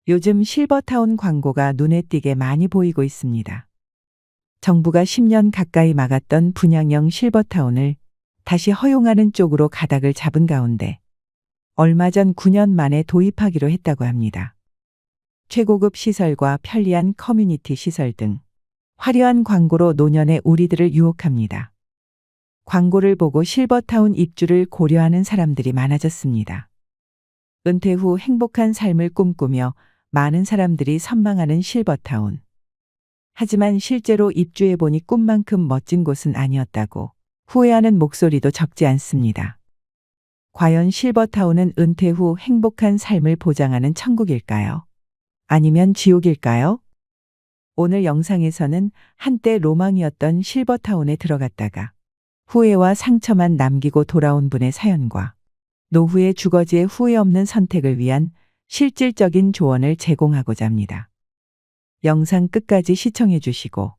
요즘 실버타운 광고가 눈에 띄게 많이 보이고 있습니다. 정부가 10년 가까이 막았던 분양형 실버타운을 다시 허용하는 쪽으로 가닥을 잡은 가운데 얼마 전 9년 만에 도입하기로 했다고 합니다. 최고급 시설과 편리한 커뮤니티 시설 등 화려한 광고로 노년의 우리들을 유혹합니다. 광고를 보고 실버타운 입주를 고려하는 사람들이 많아졌습니다. 은퇴 후 행복한 삶을 꿈꾸며 많은 사람들이 선망하는 실버타운. 하지만 실제로 입주해보니 꿈만큼 멋진 곳은 아니었다고 후회하는 목소리도 적지 않습니다. 과연 실버타운은 은퇴 후 행복한 삶을 보장하는 천국일까요? 아니면 지옥일까요? 오늘 영상에서는 한때 로망이었던 실버타운에 들어갔다가 후회와 상처만 남기고 돌아온 분의 사연과 노후의 주거지의 후회 없는 선택을 위한 실질적인 조언을 제공하고자 합니다. 영상 끝까지 시청해 주시고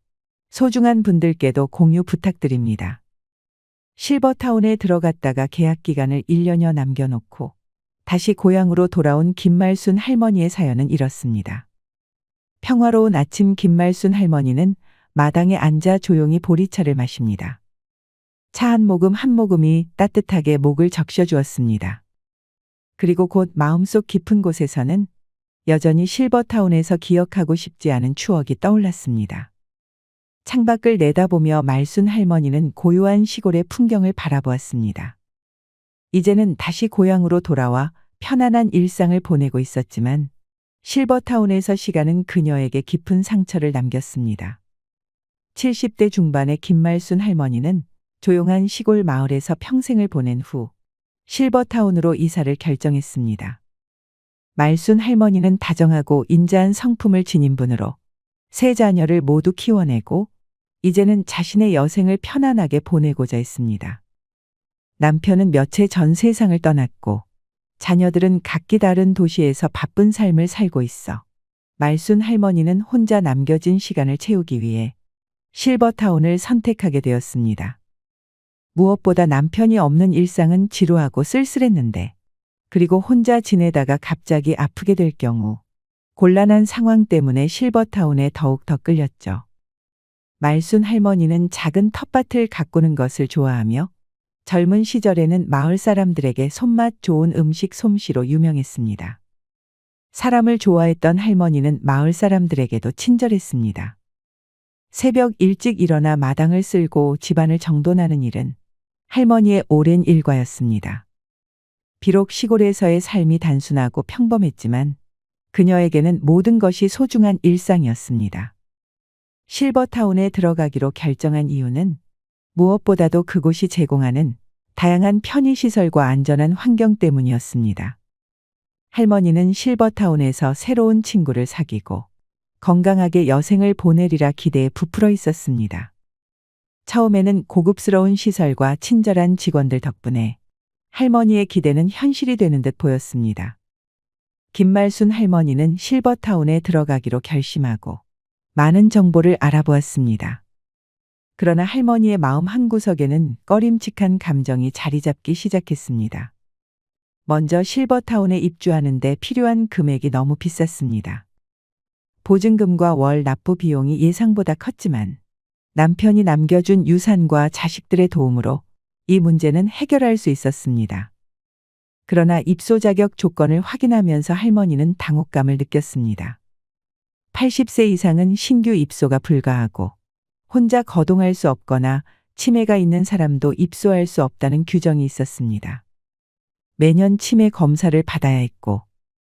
소중한 분들께도 공유 부탁드립니다. 실버타운에 들어갔다가 계약 기간을 1년여 남겨놓고 다시 고향으로 돌아온 김말순 할머니의 사연은 이렇습니다. 평화로운 아침 김말순 할머니는 마당에 앉아 조용히 보리차를 마십니다. 차 한 모금이 따뜻하게 목을 적셔주었습니다. 그리고 곧 마음속 깊은 곳에서는 여전히 실버타운에서 기억하고 싶지 않은 추억이 떠올랐습니다. 창밖을 내다보며 말순 할머니는 고요한 시골의 풍경을 바라보았습니다. 이제는 다시 고향으로 돌아와 편안한 일상을 보내고 있었지만 실버타운에서 시간은 그녀에게 깊은 상처를 남겼습니다. 70대 중반의 김말순 할머니는 조용한 시골 마을에서 평생을 보낸 후 실버타운으로 이사를 결정했습니다. 말순 할머니는 다정하고 인자한 성품을 지닌 분으로 세 자녀를 모두 키워내고 이제는 자신의 여생을 편안하게 보내고자 했습니다. 남편은 몇 해 전 세상을 떠났고 자녀들은 각기 다른 도시에서 바쁜 삶을 살고 있어 말순 할머니는 혼자 남겨진 시간을 채우기 위해 실버타운을 선택하게 되었습니다. 무엇보다 남편이 없는 일상은 지루하고 쓸쓸했는데 그리고 혼자 지내다가 갑자기 아프게 될 경우 곤란한 상황 때문에 실버타운에 더욱 더 끌렸죠. 말순 할머니는 작은 텃밭을 가꾸는 것을 좋아하며 젊은 시절에는 마을 사람들에게 손맛 좋은 음식 솜씨로 유명했습니다. 사람을 좋아했던 할머니는 마을 사람들에게도 친절했습니다. 새벽 일찍 일어나 마당을 쓸고 집안을 정돈하는 일은 할머니의 오랜 일과였습니다. 비록 시골에서의 삶이 단순하고 평범했지만 그녀에게는 모든 것이 소중한 일상이었습니다. 실버타운에 들어가기로 결정한 이유는 무엇보다도 그곳이 제공하는 다양한 편의시설과 안전한 환경 때문이었습니다. 할머니는 실버타운에서 새로운 친구를 사귀고 건강하게 여생을 보내리라 기대에 부풀어 있었습니다. 처음에는 고급스러운 시설과 친절한 직원들 덕분에 할머니의 기대는 현실이 되는 듯 보였습니다. 김말순 할머니는 실버타운에 들어가기로 결심하고 많은 정보를 알아보았습니다. 그러나 할머니의 마음 한구석에는 꺼림칙한 감정이 자리 잡기 시작했습니다. 먼저 실버타운에 입주하는 데 필요한 금액이 너무 비쌌습니다. 보증금과 월 납부 비용이 예상보다 컸지만 남편이 남겨준 유산과 자식들의 도움으로 이 문제는 해결할 수 있었습니다. 그러나 입소 자격 조건을 확인하면서 할머니는 당혹감을 느꼈습니다. 80세 이상은 신규 입소가 불가하고 혼자 거동할 수 없거나 치매가 있는 사람도 입소할 수 없다는 규정이 있었습니다. 매년 치매 검사를 받아야 했고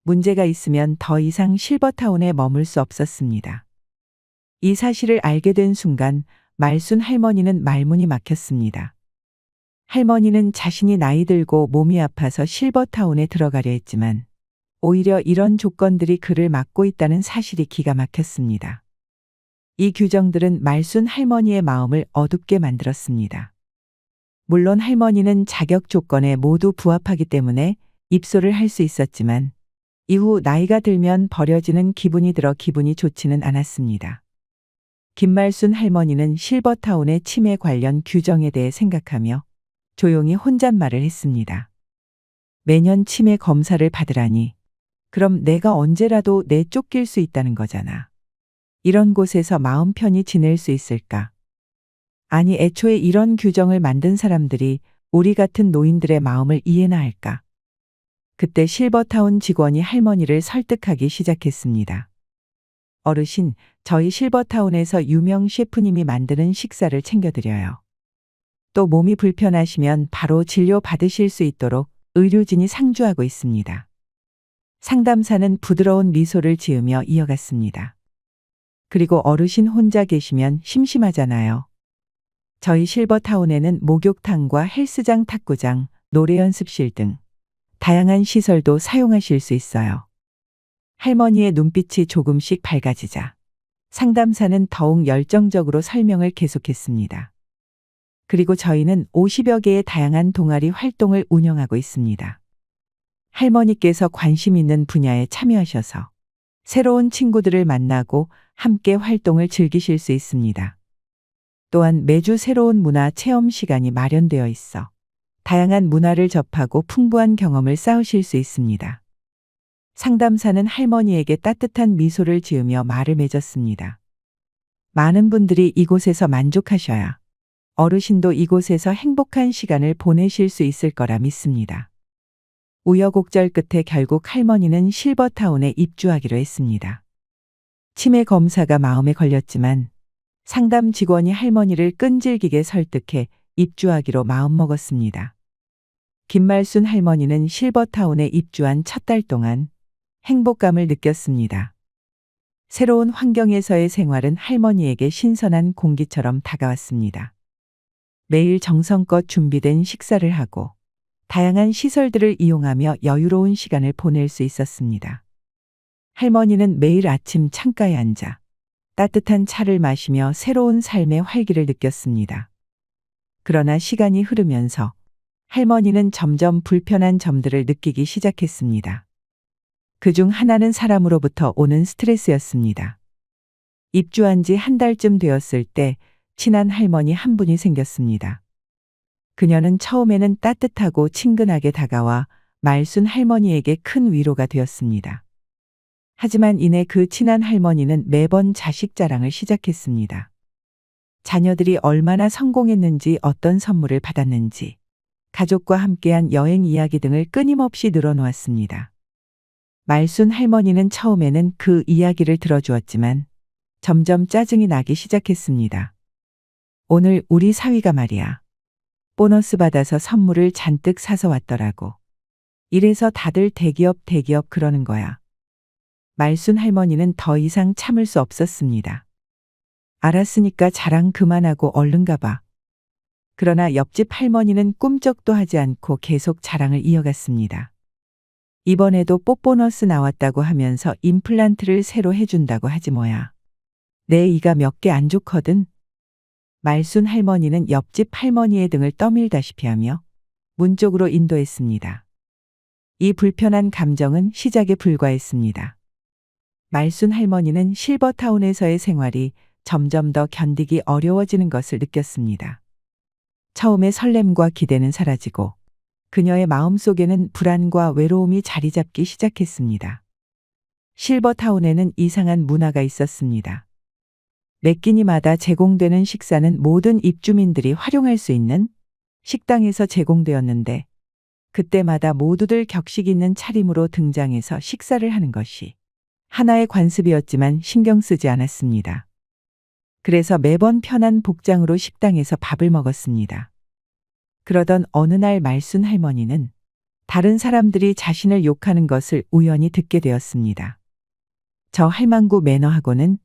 문제가 있으면 더 이상 실버타운에 머물 수 없었습니다. 이 사실을 알게 된 순간 말순 할머니는 말문이 막혔습니다. 할머니는 자신이 나이 들고 몸이 아파서 실버타운에 들어가려 했지만 오히려 이런 조건들이 그를 막고 있다는 사실이 기가 막혔습니다. 이 규정들은 말순 할머니의 마음을 어둡게 만들었습니다. 물론 할머니는 자격 조건에 모두 부합하기 때문에 입소를 할 수 있었지만 이후 나이가 들면 버려지는 기분이 들어 기분이 좋지는 않았습니다. 김말순 할머니는 실버타운의 치매 관련 규정에 대해 생각하며 조용히 혼잣말을 했습니다. 매년 치매 검사를 받으라니 그럼 내가 언제라도 내쫓길 수 있다는 거잖아. 이런 곳에서 마음 편히 지낼 수 있을까? 아니, 애초에 이런 규정을 만든 사람들이 우리 같은 노인들의 마음을 이해나 할까? 그때 실버타운 직원이 할머니를 설득하기 시작했습니다. 어르신, 저희 실버타운에서 유명 셰프님이 만드는 식사를 챙겨드려요. 또 몸이 불편하시면 바로 진료 받으실 수 있도록 의료진이 상주하고 있습니다. 상담사는 부드러운 미소를 지으며 이어갔습니다. 그리고 어르신 혼자 계시면 심심하잖아요. 저희 실버타운에는 목욕탕과 헬스장, 탁구장, 노래 연습실 등 다양한 시설도 사용하실 수 있어요. 할머니의 눈빛이 조금씩 밝아지자 상담사는 더욱 열정적으로 설명을 계속했습니다. 그리고 저희는 50여 개의 다양한 동아리 활동을 운영하고 있습니다. 할머니께서 관심 있는 분야에 참여하셔서 새로운 친구들을 만나고 함께 활동을 즐기실 수 있습니다. 또한 매주 새로운 문화 체험 시간이 마련되어 있어 다양한 문화를 접하고 풍부한 경험을 쌓으실 수 있습니다. 상담사는 할머니에게 따뜻한 미소를 지으며 말을 맺었습니다. 많은 분들이 이곳에서 만족하셔야 어르신도 이곳에서 행복한 시간을 보내실 수 있을 거라 믿습니다. 우여곡절 끝에 결국 할머니는 실버타운에 입주하기로 했습니다. 치매 검사가 마음에 걸렸지만 상담 직원이 할머니를 끈질기게 설득해 입주하기로 마음먹었습니다. 김말순 할머니는 실버타운에 입주한 첫 달 동안 행복감을 느꼈습니다. 새로운 환경에서의 생활은 할머니에게 신선한 공기처럼 다가왔습니다. 매일 정성껏 준비된 식사를 하고 다양한 시설들을 이용하며 여유로운 시간을 보낼 수 있었습니다. 할머니는 매일 아침 창가에 앉아 따뜻한 차를 마시며 새로운 삶의 활기를 느꼈습니다. 그러나 시간이 흐르면서 할머니는 점점 불편한 점들을 느끼기 시작했습니다. 그중 하나는 사람으로부터 오는 스트레스였습니다. 입주한 지 한 달쯤 되었을 때 친한 할머니 한 분이 생겼습니다. 그녀는 처음에는 따뜻하고 친근하게 다가와 말순 할머니에게 큰 위로가 되었습니다. 하지만 이내 그 친한 할머니는 매번 자식 자랑을 시작했습니다. 자녀들이 얼마나 성공했는지, 어떤 선물을 받았는지, 가족과 함께한 여행 이야기 등을 끊임없이 늘어놓았습니다. 말순 할머니는 처음에는 그 이야기를 들어주었지만 점점 짜증이 나기 시작했습니다. 오늘 우리 사위가 말이야. 보너스 받아서 선물을 잔뜩 사서 왔더라고. 이래서 다들 대기업 그러는 거야. 말순 할머니는 더 이상 참을 수 없었습니다. 알았으니까 자랑 그만하고 얼른 가봐. 그러나 옆집 할머니는 꿈쩍도 하지 않고 계속 자랑을 이어갔습니다. 이번에도 뽀보너스 나왔다고 하면서 임플란트를 새로 해준다고 하지 뭐야. 내 이가 몇 개 안 좋거든. 말순 할머니는 옆집 할머니의 등을 떠밀다시피 하며 문 쪽으로 인도했습니다. 이 불편한 감정은 시작에 불과했습니다. 말순 할머니는 실버타운에서의 생활이 점점 더 견디기 어려워지는 것을 느꼈습니다. 처음에 설렘과 기대는 사라지고 그녀의 마음속에는 불안과 외로움이 자리 잡기 시작했습니다. 실버타운에는 이상한 문화가 있었습니다. 매 끼니마다 제공되는 식사는 모든 입주민들이 활용할 수 있는 식당에서 제공되었는데 그때마다 모두들 격식 있는 차림으로 등장해서 식사를 하는 것이 하나의 관습이었지만 신경 쓰지 않았습니다. 그래서 매번 편한 복장으로 식당에서 밥을 먹었습니다. 그러던 어느 날 말순 할머니는 다른 사람들이 자신을 욕하는 것을 우연히 듣게 되었습니다. 저 할망구 매너하고는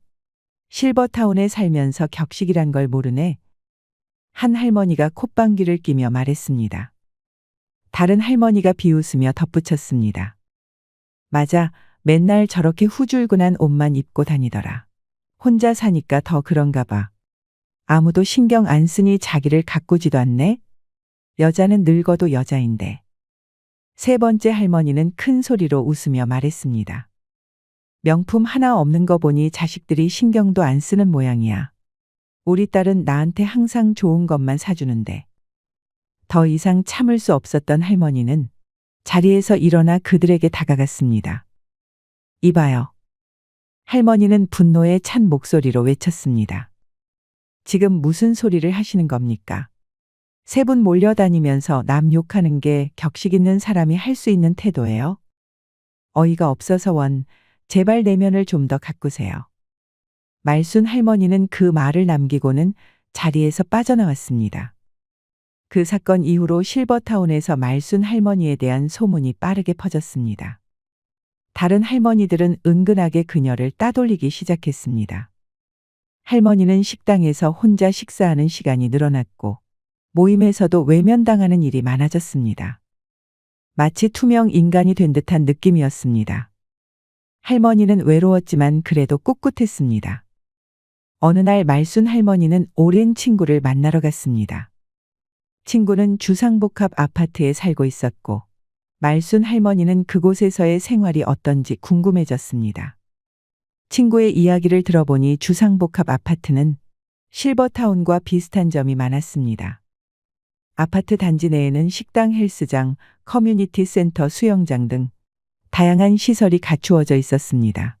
실버타운에 살면서 격식이란 걸 모르네. 한 할머니가 콧방귀를 끼며 말했습니다. 다른 할머니가 비웃으며 덧붙였습니다. 맞아, 맨날 저렇게 후줄근한 옷만 입고 다니더라. 혼자 사니까 더 그런가 봐. 아무도 신경 안 쓰니 자기를 가꾸지도 않네. 여자는 늙어도 여자인데. 세 번째 할머니는 큰 소리로 웃으며 말했습니다. 명품 하나 없는 거 보니 자식들이 신경도 안 쓰는 모양이야. 우리 딸은 나한테 항상 좋은 것만 사주는데. 더 이상 참을 수 없었던 할머니는 자리에서 일어나 그들에게 다가갔습니다. 이봐요. 할머니는 분노에 찬 목소리로 외쳤습니다. 지금 무슨 소리를 하시는 겁니까? 세 분 몰려다니면서 남 욕하는 게 격식 있는 사람이 할 수 있는 태도예요? 어이가 없어서 제발 내면을 좀 더 가꾸세요. 말순 할머니는 그 말을 남기고는 자리에서 빠져나왔습니다. 그 사건 이후로 실버타운에서 말순 할머니에 대한 소문이 빠르게 퍼졌습니다. 다른 할머니들은 은근하게 그녀를 따돌리기 시작했습니다. 할머니는 식당에서 혼자 식사하는 시간이 늘어났고 모임에서도 외면당하는 일이 많아졌습니다. 마치 투명 인간이 된 듯한 느낌이었습니다. 할머니는 외로웠지만 그래도 꿋꿋했습니다. 어느 날 말순 할머니는 오랜 친구를 만나러 갔습니다. 친구는 주상복합 아파트에 살고 있었고 말순 할머니는 그곳에서의 생활이 어떤지 궁금해졌습니다. 친구의 이야기를 들어보니 주상복합 아파트는 실버타운과 비슷한 점이 많았습니다. 아파트 단지 내에는 식당, 헬스장, 커뮤니티 센터, 수영장 등 다양한 시설이 갖추어져 있었습니다.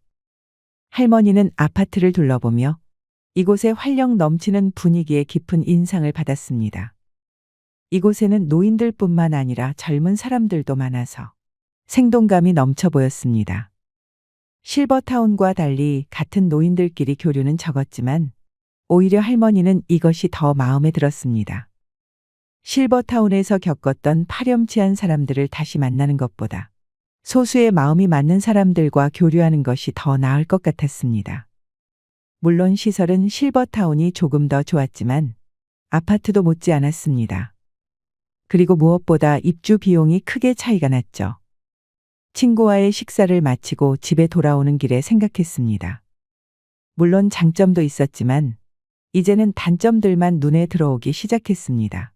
할머니는 아파트를 둘러보며 이곳의 활력 넘치는 분위기에 깊은 인상을 받았습니다. 이곳에는 노인들뿐만 아니라 젊은 사람들도 많아서 생동감이 넘쳐 보였습니다. 실버타운과 달리 같은 노인들끼리 교류는 적었지만 오히려 할머니는 이것이 더 마음에 들었습니다. 실버타운에서 겪었던 파렴치한 사람들을 다시 만나는 것보다 소수의 마음이 맞는 사람들과 교류하는 것이 더 나을 것 같았습니다. 물론 시설은 실버타운이 조금 더 좋았지만 아파트도 못지 않았습니다. 그리고 무엇보다 입주 비용이 크게 차이가 났죠. 친구와의 식사를 마치고 집에 돌아오는 길에 생각했습니다. 물론 장점도 있었지만 이제는 단점들만 눈에 들어오기 시작했습니다.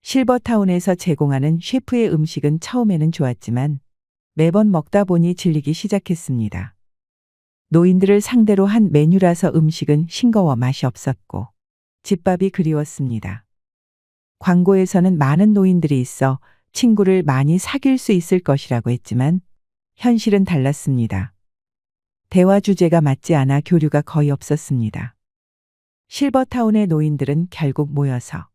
실버타운에서 제공하는 셰프의 음식은 처음에는 좋았지만 매번 먹다 보니 질리기 시작했습니다. 노인들을 상대로 한 메뉴라서 음식은 싱거워 맛이 없었고 집밥이 그리웠습니다. 광고에서는 많은 노인들이 있어 친구를 많이 사귈 수 있을 것이라고 했지만 현실은 달랐습니다. 대화 주제가 맞지 않아 교류가 거의 없었습니다. 실버타운의 노인들은 결국 모여서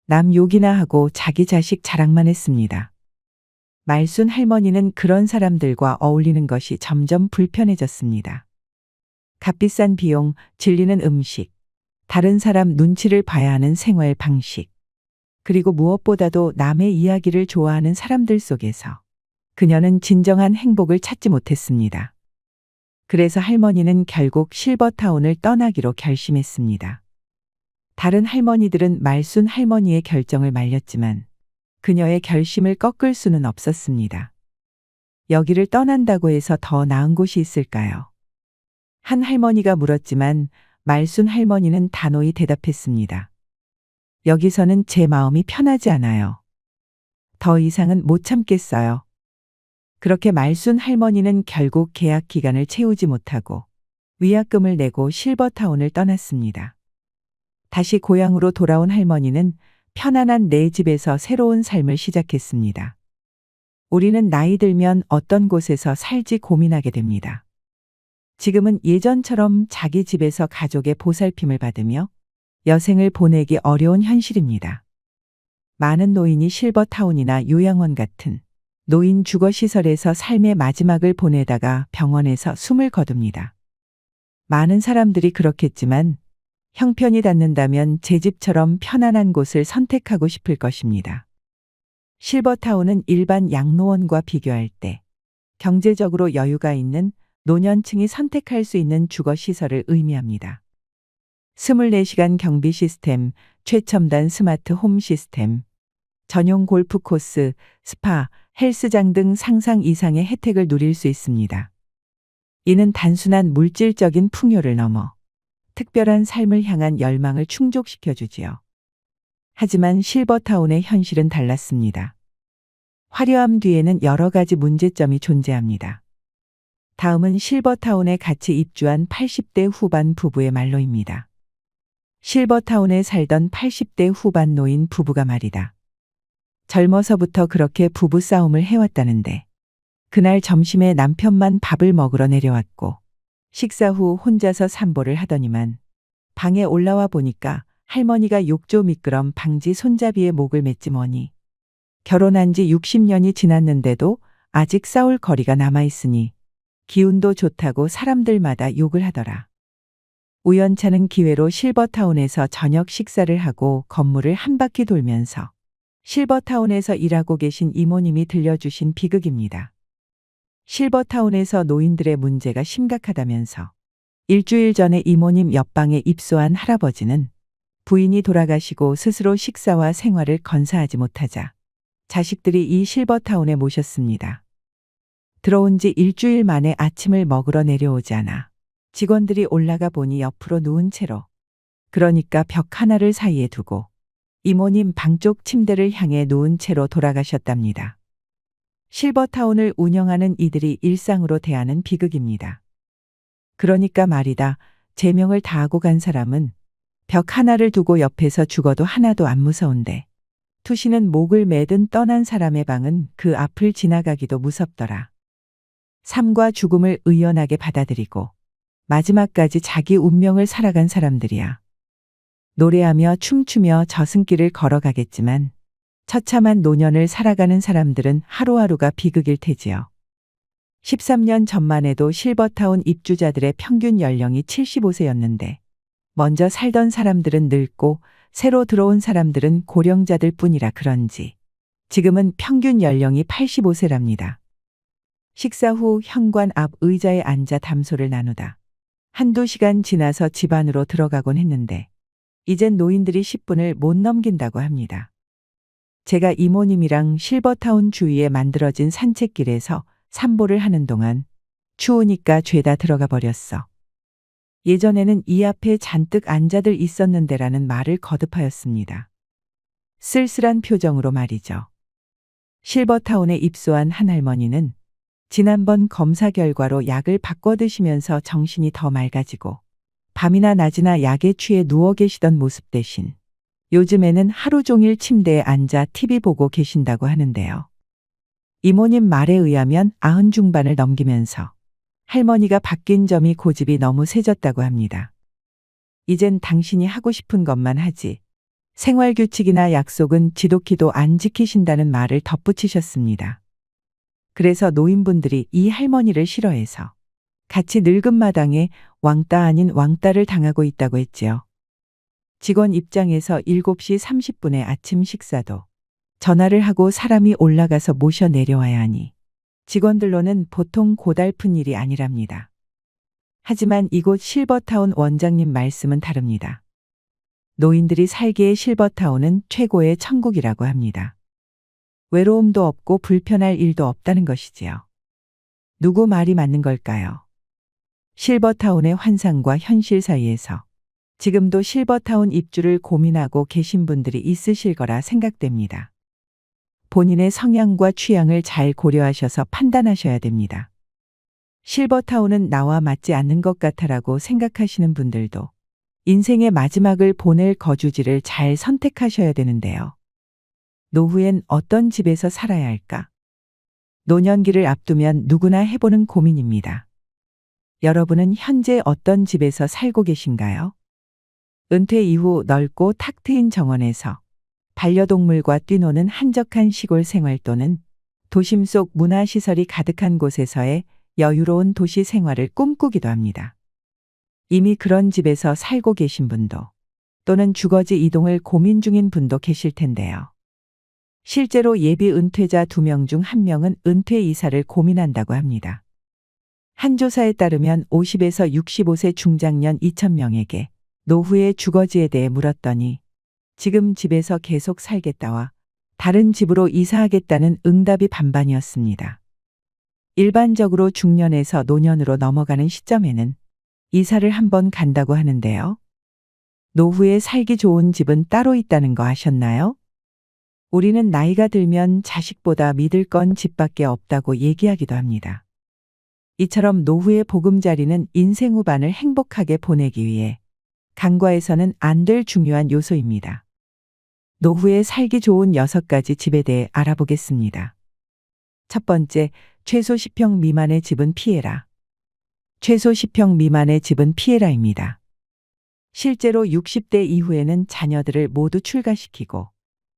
남 욕이나 하고 자기 자식 자랑만 했습니다. 말순 할머니는 그런 사람들과 어울리는 것이 점점 불편해졌습니다. 값비싼 비용, 질리는 음식, 다른 사람 눈치를 봐야 하는 생활 방식, 그리고 무엇보다도 남의 이야기를 좋아하는 사람들 속에서 그녀는 진정한 행복을 찾지 못했습니다. 그래서 할머니는 결국 실버타운을 떠나기로 결심했습니다. 다른 할머니들은 말순 할머니의 결정을 말렸지만 그녀의 결심을 꺾을 수는 없었습니다. 여기를 떠난다고 해서 더 나은 곳이 있을까요? 한 할머니가 물었지만 말순 할머니는 단호히 대답했습니다. 여기서는 제 마음이 편하지 않아요. 더 이상은 못 참겠어요. 그렇게 말순 할머니는 결국 계약 기간을 채우지 못하고 위약금을 내고 실버타운을 떠났습니다. 다시 고향으로 돌아온 할머니는 편안한 내 집에서 새로운 삶을 시작했습니다. 우리는 나이 들면 어떤 곳에서 살지 고민하게 됩니다. 지금은 예전처럼 자기 집에서 가족의 보살핌을 받으며 여생을 보내기 어려운 현실입니다. 많은 노인이 실버타운이나 요양원 같은 노인 주거시설에서 삶의 마지막을 보내다가 병원에서 숨을 거둡니다. 많은 사람들이 그렇겠지만 형편이 닿는다면 제 집처럼 편안한 곳을 선택하고 싶을 것입니다. 실버타운은 일반 양로원과 비교할 때 경제적으로 여유가 있는 노년층이 선택할 수 있는 주거시설을 의미합니다. 24시간 경비 시스템, 최첨단 스마트 홈 시스템, 전용 골프 코스, 스파, 헬스장 등 상상 이상의 혜택을 누릴 수 있습니다. 이는 단순한 물질적인 풍요를 넘어 특별한 삶을 향한 열망을 충족시켜주지요. 하지만 실버타운의 현실은 달랐습니다. 화려함 뒤에는 여러 가지 문제점이 존재합니다. 다음은 실버타운에 같이 입주한 80대 후반 부부의 말로입니다. 실버타운에 살던 80대 후반 노인 부부가 말이다. 젊어서부터 그렇게 부부싸움을 해왔다는데 그날 점심에 남편만 밥을 먹으러 내려왔고 식사 후 혼자서 산보를 하더니만 방에 올라와 보니까 할머니가 욕조 미끄럼 방지 손잡이에 목을 맸지 뭐니. 결혼한 지 60년이 지났는데도 아직 싸울 거리가 남아있으니 기운도 좋다고 사람들마다 욕을 하더라. 우연찮은 기회로 실버타운에서 저녁 식사를 하고 건물을 한 바퀴 돌면서 실버타운에서 일하고 계신 이모님이 들려주신 비극입니다. 실버타운에서 노인들의 문제가 심각하다면서 일주일 전에 이모님 옆방에 입소한 할아버지는 부인이 돌아가시고 스스로 식사와 생활을 건사하지 못하자 자식들이 이 실버타운에 모셨습니다. 들어온 지 일주일 만에 아침을 먹으러 내려오지 않아 직원들이 올라가 보니 옆으로 누운 채로, 그러니까 벽 하나를 사이에 두고 이모님 방 쪽 침대를 향해 누운 채로 돌아가셨답니다. 실버타운을 운영하는 이들이 일상으로 대하는 비극입니다. 그러니까 말이다, 제명을 다하고 간 사람은 벽 하나를 두고 옆에서 죽어도 하나도 안 무서운데 투시는 목을 매든 떠난 사람의 방은 그 앞을 지나가기도 무섭더라. 삶과 죽음을 의연하게 받아들이고 마지막까지 자기 운명을 살아간 사람들이야. 노래하며 춤추며 저승길을 걸어가겠지만 처참한 노년을 살아가는 사람들은 하루하루가 비극일 테지요. 13년 전만 해도 실버타운 입주자들의 평균 연령이 75세였는데 먼저 살던 사람들은 늙고 새로 들어온 사람들은 고령자들 뿐이라 그런지 지금은 평균 연령이 85세랍니다. 식사 후 현관 앞 의자에 앉아 담소를 나누다 한두 시간 지나서 집 안으로 들어가곤 했는데 이젠 노인들이 10분을 못 넘긴다고 합니다. 제가 이모님이랑 실버타운 주위에 만들어진 산책길에서 산보를 하는 동안 추우니까 죄다 들어가 버렸어. 예전에는 이 앞에 잔뜩 앉아들 있었는데라는 말을 거듭하였습니다. 쓸쓸한 표정으로 말이죠. 실버타운에 입소한 한 할머니는 지난번 검사 결과로 약을 바꿔 드시면서 정신이 더 맑아지고 밤이나 낮이나 약에 취해 누워 계시던 모습 대신 요즘에는 하루 종일 침대에 앉아 TV 보고 계신다고 하는데요. 이모님 말에 의하면 90 중반을 넘기면서 할머니가 바뀐 점이 고집이 너무 세졌다고 합니다. 이젠 당신이 하고 싶은 것만 하지 생활규칙이나 약속은 지독히도 안 지키신다는 말을 덧붙이셨습니다. 그래서 노인분들이 이 할머니를 싫어해서 같이 늙은 마당에 왕따 아닌 왕따를 당하고 있다고 했지요. 직원 입장에서 7시 30분에 아침 식사도 전화를 하고 사람이 올라가서 모셔 내려와야 하니 직원들로는 보통 고달픈 일이 아니랍니다. 하지만 이곳 실버타운 원장님 말씀은 다릅니다. 노인들이 살기에 실버타운은 최고의 천국이라고 합니다. 외로움도 없고 불편할 일도 없다는 것이지요. 누구 말이 맞는 걸까요? 실버타운의 환상과 현실 사이에서 지금도 실버타운 입주를 고민하고 계신 분들이 있으실 거라 생각됩니다. 본인의 성향과 취향을 잘 고려하셔서 판단하셔야 됩니다. 실버타운은 나와 맞지 않는 것 같아라고 생각하시는 분들도 인생의 마지막을 보낼 거주지를 잘 선택하셔야 되는데요. 노후엔 어떤 집에서 살아야 할까? 노년기를 앞두면 누구나 해보는 고민입니다. 여러분은 현재 어떤 집에서 살고 계신가요? 은퇴 이후 넓고 탁 트인 정원에서 반려동물과 뛰노는 한적한 시골 생활 또는 도심 속 문화시설이 가득한 곳에서의 여유로운 도시 생활을 꿈꾸기도 합니다. 이미 그런 집에서 살고 계신 분도 또는 주거지 이동을 고민 중인 분도 계실 텐데요. 실제로 예비 은퇴자 2명 중 1명은 은퇴 이사를 고민한다고 합니다. 한 조사에 따르면 50에서 65세 중장년 2,000명에게 노후의 주거지에 대해 물었더니 지금 집에서 계속 살겠다와 다른 집으로 이사하겠다는 응답이 반반이었습니다. 일반적으로 중년에서 노년으로 넘어가는 시점에는 이사를 한번 간다고 하는데요. 노후에 살기 좋은 집은 따로 있다는 거 아셨나요? 우리는 나이가 들면 자식보다 믿을 건 집밖에 없다고 얘기하기도 합니다. 이처럼 노후의 보금자리는 인생 후반을 행복하게 보내기 위해 간과해서는 안 될 중요한 요소입니다. 노후에 살기 좋은 6가지 집에 대해 알아보겠습니다. 첫 번째, 최소 10평 미만의 집은 피해라. 최소 10평 미만의 집은 피해라입니다. 실제로 60대 이후에는 자녀들을 모두 출가시키고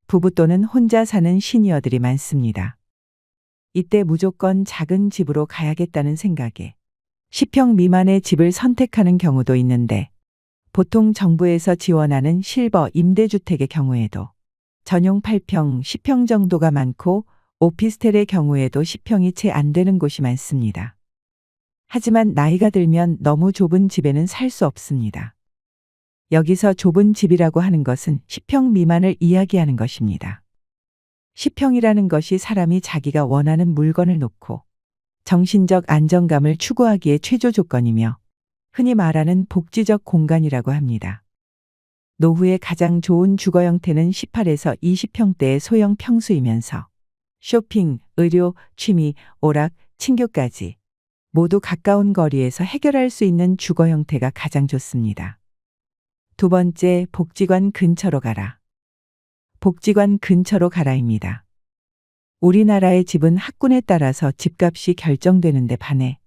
부부 또는 혼자 사는 시니어들이 많습니다. 이때 무조건 작은 집으로 가야겠다는 생각에 10평 미만의 집을 선택하는 경우도 있는데, 보통 정부에서 지원하는 실버 임대주택의 경우에도 전용 8평, 10평 정도가 많고 오피스텔의 경우에도 10평이 채 안 되는 곳이 많습니다. 하지만 나이가 들면 너무 좁은 집에는 살 수 없습니다. 여기서 좁은 집이라고 하는 것은 10평 미만을 이야기하는 것입니다. 10평이라는 것이 사람이 자기가 원하는 물건을 놓고 정신적 안정감을 추구하기에 최저 조건이며 흔히 말하는 복지적 공간이라고 합니다. 노후의 가장 좋은 주거 형태는 18에서 20평대의 소형 평수이면서 쇼핑, 의료, 취미, 오락, 친교까지 모두 가까운 거리에서 해결할 수 있는 주거 형태가 가장 좋습니다. 두 번째, 복지관 근처로 가라. 복지관 근처로 가라입니다. 우리나라의 집은 학군에 따라서 집값이 결정되는데 반해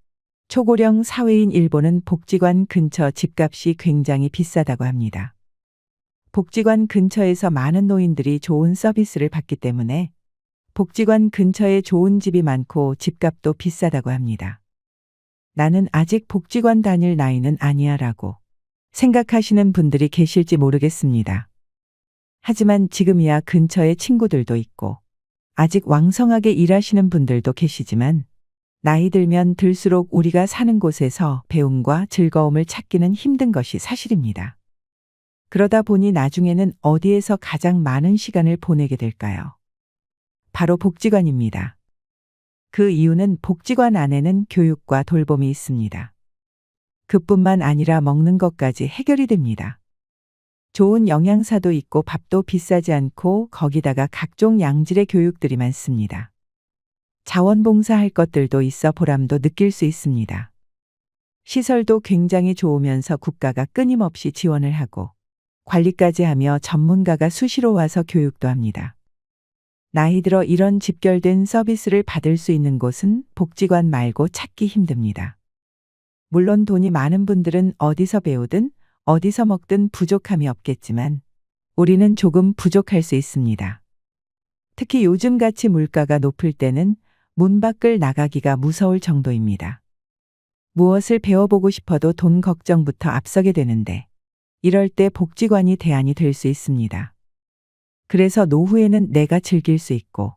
초고령 사회인 일본은 복지관 근처 집값이 굉장히 비싸다고 합니다. 복지관 근처에서 많은 노인들이 좋은 서비스를 받기 때문에 복지관 근처에 좋은 집이 많고 집값도 비싸다고 합니다. 나는 아직 복지관 다닐 나이는 아니야 라고 생각하시는 분들이 계실지 모르겠습니다. 하지만 지금이야 근처에 친구들도 있고 아직 왕성하게 일하시는 분들도 계시지만, 나이 들면 들수록 우리가 사는 곳에서 배움과 즐거움을 찾기는 힘든 것이 사실입니다. 그러다 보니 나중에는 어디에서 가장 많은 시간을 보내게 될까요? 바로 복지관입니다. 그 이유는 복지관 안에는 교육과 돌봄이 있습니다. 그뿐만 아니라 먹는 것까지 해결이 됩니다. 좋은 영양사도 있고 밥도 비싸지 않고 거기다가 각종 양질의 교육들이 많습니다. 자원봉사할 것들도 있어 보람도 느낄 수 있습니다. 시설도 굉장히 좋으면서 국가가 끊임없이 지원을 하고 관리까지 하며 전문가가 수시로 와서 교육도 합니다. 나이 들어 이런 집결된 서비스를 받을 수 있는 곳은 복지관 말고 찾기 힘듭니다. 물론 돈이 많은 분들은 어디서 배우든 어디서 먹든 부족함이 없겠지만 우리는 조금 부족할 수 있습니다. 특히 요즘같이 물가가 높을 때는 문 밖을 나가기가 무서울 정도입니다. 무엇을 배워보고 싶어도 돈 걱정부터 앞서게 되는데, 이럴 때 복지관이 대안이 될 수 있습니다. 그래서 노후에는 내가 즐길 수 있고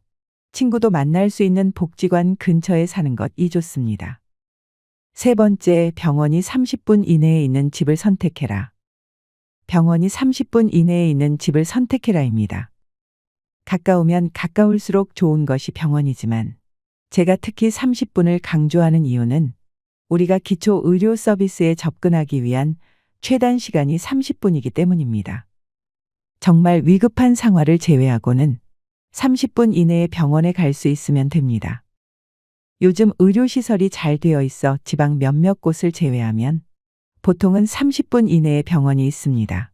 친구도 만날 수 있는 복지관 근처에 사는 것이 좋습니다. 세 번째, 병원이 30분 이내에 있는 집을 선택해라. 병원이 30분 이내에 있는 집을 선택해라입니다. 가까우면 가까울수록 좋은 것이 병원이지만 제가 특히 30분을 강조하는 이유는 우리가 기초 의료 서비스에 접근하기 위한 최단 시간이 30분이기 때문입니다. 정말 위급한 상황을 제외하고는 30분 이내에 병원에 갈 수 있으면 됩니다. 요즘 의료시설이 잘 되어 있어 지방 몇몇 곳을 제외하면 보통은 30분 이내에 병원이 있습니다.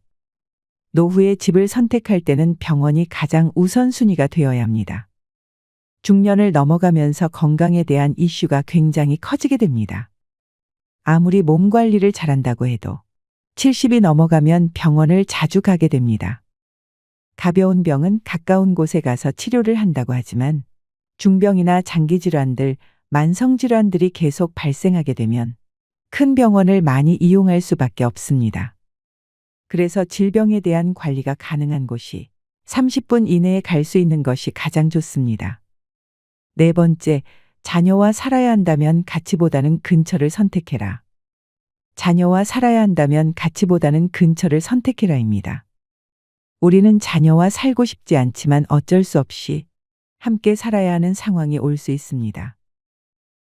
노후에 집을 선택할 때는 병원이 가장 우선순위가 되어야 합니다. 중년을 넘어가면서 건강에 대한 이슈가 굉장히 커지게 됩니다. 아무리 몸 관리를 잘한다고 해도 70이 넘어가면 병원을 자주 가게 됩니다. 가벼운 병은 가까운 곳에 가서 치료를 한다고 하지만 중병이나 장기질환들, 만성질환들이 계속 발생하게 되면 큰 병원을 많이 이용할 수밖에 없습니다. 그래서 질병에 대한 관리가 가능한 곳이 30분 이내에 갈 수 있는 것이 가장 좋습니다. 네 번째, 자녀와 살아야 한다면 가치보다는 근처를 선택해라. 자녀와 살아야 한다면 가치보다는 근처를 선택해라입니다. 우리는 자녀와 살고 싶지 않지만 어쩔 수 없이 함께 살아야 하는 상황이 올 수 있습니다.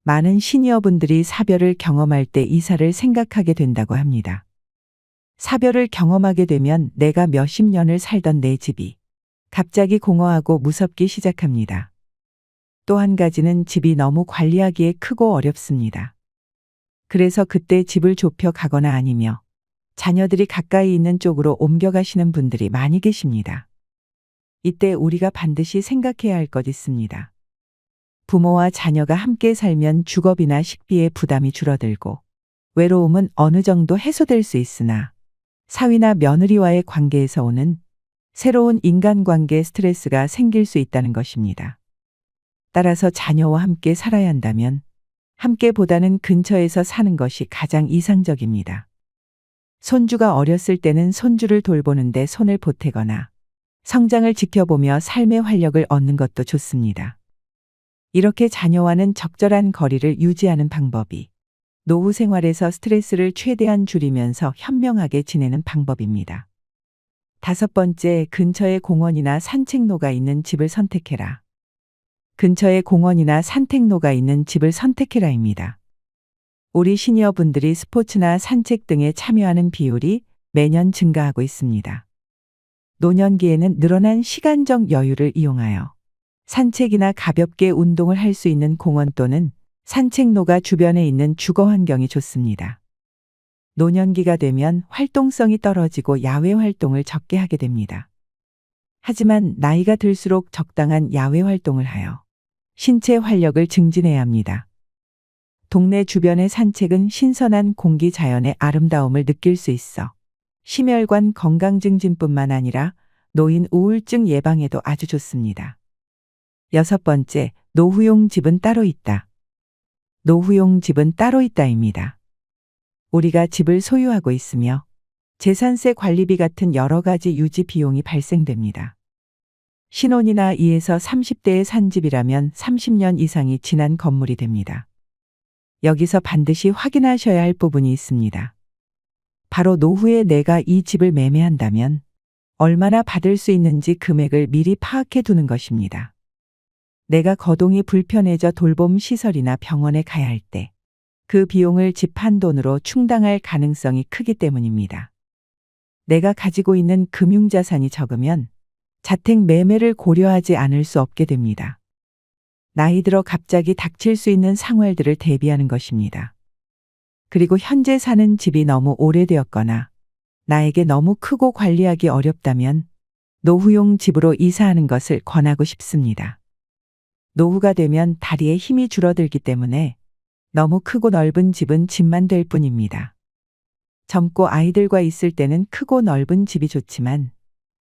많은 시니어분들이 사별을 경험할 때 이사를 생각하게 된다고 합니다. 사별을 경험하게 되면 내가 몇십 년을 살던 내 집이 갑자기 공허하고 무섭기 시작합니다. 또 한 가지는 집이 너무 관리하기에 크고 어렵습니다. 그래서 그때 집을 좁혀 가거나 아니며 자녀들이 가까이 있는 쪽으로 옮겨가시는 분들이 많이 계십니다. 이때 우리가 반드시 생각해야 할 것 있습니다. 부모와 자녀가 함께 살면 주거비나 식비의 부담이 줄어들고 외로움은 어느 정도 해소될 수 있으나 사위나 며느리와의 관계에서 오는 새로운 인간관계 스트레스가 생길 수 있다는 것입니다. 따라서 자녀와 함께 살아야 한다면 함께보다는 근처에서 사는 것이 가장 이상적입니다. 손주가 어렸을 때는 손주를 돌보는데 손을 보태거나 성장을 지켜보며 삶의 활력을 얻는 것도 좋습니다. 이렇게 자녀와는 적절한 거리를 유지하는 방법이 노후 생활에서 스트레스를 최대한 줄이면서 현명하게 지내는 방법입니다. 5번째, 근처에 공원이나 산책로가 있는 집을 선택해라. 근처에 공원이나 산책로가 있는 집을 선택해라입니다. 우리 시니어분들이 스포츠나 산책 등에 참여하는 비율이 매년 증가하고 있습니다. 노년기에는 늘어난 시간적 여유를 이용하여 산책이나 가볍게 운동을 할 수 있는 공원 또는 산책로가 주변에 있는 주거 환경이 좋습니다. 노년기가 되면 활동성이 떨어지고 야외 활동을 적게 하게 됩니다. 하지만 나이가 들수록 적당한 야외 활동을 하여 신체 활력을 증진해야 합니다. 동네 주변의 산책은 신선한 공기 자연의 아름다움을 느낄 수 있어 심혈관 건강 증진뿐만 아니라 노인 우울증 예방에도 아주 좋습니다. 6번째, 노후용 집은 따로 있다. 노후용 집은 따로 있다입니다. 우리가 집을 소유하고 있으며 재산세 관리비 같은 여러 가지 유지 비용이 발생됩니다. 신혼이나 2에서 30대에 산 집이라면 30년 이상이 지난 건물이 됩니다. 여기서 반드시 확인하셔야 할 부분이 있습니다. 바로 노후에 내가 이 집을 매매한다면 얼마나 받을 수 있는지 금액을 미리 파악해 두는 것입니다. 내가 거동이 불편해져 돌봄 시설이나 병원에 가야 할 때 그 비용을 집 한 돈으로 충당할 가능성이 크기 때문입니다. 내가 가지고 있는 금융자산이 적으면 자택 매매를 고려하지 않을 수 없게 됩니다. 나이 들어 갑자기 닥칠 수 있는 상황들을 대비하는 것입니다. 그리고 현재 사는 집이 너무 오래되었거나 나에게 너무 크고 관리하기 어렵다면 노후용 집으로 이사하는 것을 권하고 싶습니다. 노후가 되면 다리에 힘이 줄어들기 때문에 너무 크고 넓은 집은 집만 될 뿐입니다. 젊고 아이들과 있을 때는 크고 넓은 집이 좋지만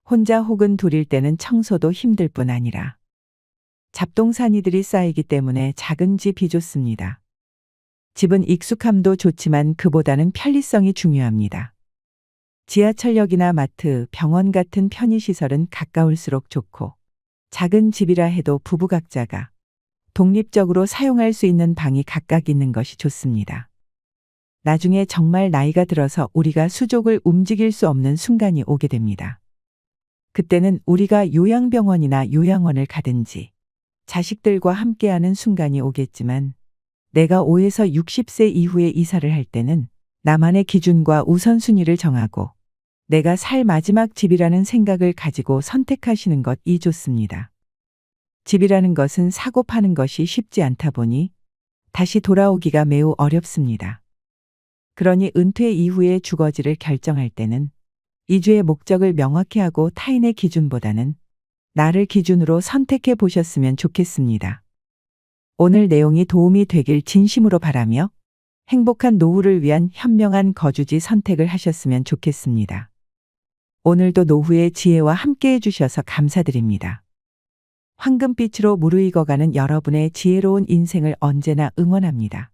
혼자 혹은 둘일 때는 청소도 힘들 뿐 아니라 잡동사니들이 쌓이기 때문에 작은 집이 좋습니다. 집은 익숙함도 좋지만 그보다는 편리성이 중요합니다. 지하철역이나 마트, 병원 같은 편의시설은 가까울수록 좋고 작은 집이라 해도 부부 각자가 독립적으로 사용할 수 있는 방이 각각 있는 것이 좋습니다. 나중에 정말 나이가 들어서 우리가 수족을 움직일 수 없는 순간이 오게 됩니다. 그때는 우리가 요양병원이나 요양원을 가든지 자식들과 함께하는 순간이 오겠지만 내가 5에서 60세 이후에 이사를 할 때는 나만의 기준과 우선순위를 정하고 내가 살 마지막 집이라는 생각을 가지고 선택하시는 것이 좋습니다. 집이라는 것은 사고 파는 것이 쉽지 않다 보니 다시 돌아오기가 매우 어렵습니다. 그러니 은퇴 이후에 주거지를 결정할 때는 이주의 목적을 명확히 하고 타인의 기준보다는 나를 기준으로 선택해 보셨으면 좋겠습니다. 오늘 내용이 도움이 되길 진심으로 바라며 행복한 노후를 위한 현명한 거주지 선택을 하셨으면 좋겠습니다. 오늘도 노후의 지혜와 함께 해주셔서 감사드립니다. 황금빛으로 무르익어가는 여러분의 지혜로운 인생을 언제나 응원합니다.